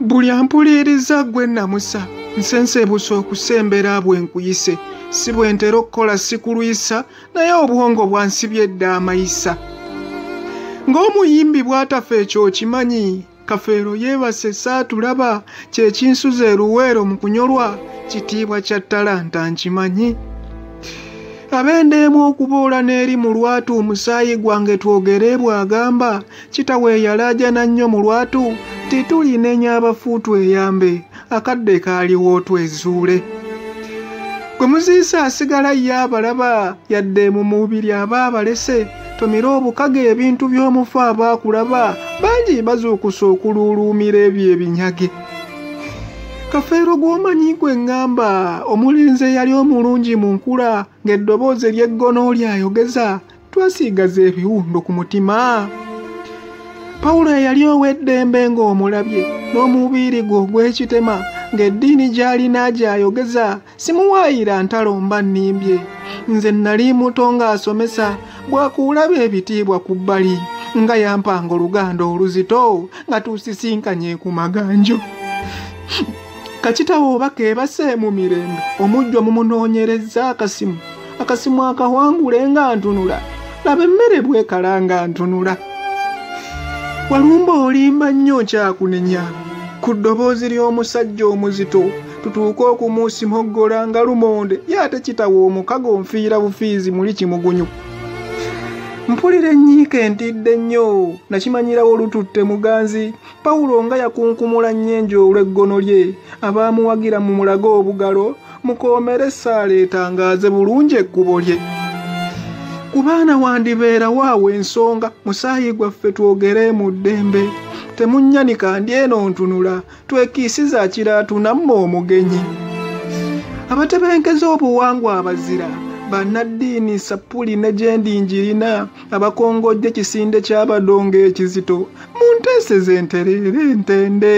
Buli ampuliriza gwe namusa nsensebusa okusembera bwe nkuyise si bwe ntera okukola sikulwisa naye obwongo bwansibye dda amayisa ng'omuyimbi bw'atafa ekyo okimanyi Kafeero yeebase saatulaba kye kinsuza eruweero mu kunyolwa kitiibwa kya ttalanta nkimanyi abendeemu okuboola n'eri mu lwatu omusaayi gwange twogere bw'agamba kitaweeyalaajana nnyo mu lwatu titulinenya abafuutu eyambe akadde kaaliwo twezuule gwe muziisa asigala ye abalaba yadde mu mubiri aba abalese tomira obukage ebintu by'omufu abaakulaba bangi bazuukusa okuluuluumira ebyo ebinyage Kafeero gw'omanyi gwe ŋŋamba omulenzi eyali omulungi mu nkula ng'eddoboozi ly'eggono lyayogeza twasiigaza ebiwundo ku mutima Pawulo eyali ow'eddembe ng'omulabye n'omubiri gwe ogw'ekitema ng'eddiini gy'alina gy'ayogeza simuwaayira ntalomba nnimbye nze nali muto ng'asomesa bwakuulaba ebitiibwa ku bbali nga yampanga oluganda oluzito nga tusisinkanye ku maganjo kakitawo oba keebase mu mirembe omujjwa mumunoonyereza akasimu akawangule nga ntunula laba emmere bwekala nga ntunula walumba olimba nnyo kyakunenya ku ddoboozi ly'omusajja omuzito tutuuke okumuusimoggola nga lumonde ye ate kitawo omukago nfiira bufiizi muli kimugunyu mpulira ennyiika entidde nnyo nakimanyirawo olututte muganzi Pawulo nga yakunkumula nnyenje olw'eggono lye abaamuwagira mu mulago obugalo mukoomere saaleetangaaze bulungi ekkubo lye ku baana wandibeerawo awo ensonga musaayi gwaffe twogere mu ddembe temunnyanika ndi eno ntunula twekiisiza kiraatunamme omugenyi abatebenkeza obuwangwa abazira bannaddiini sapuli ne gyendinjirina abakongojja kisinde ky'abadongo ekizito munteeseze entereere entende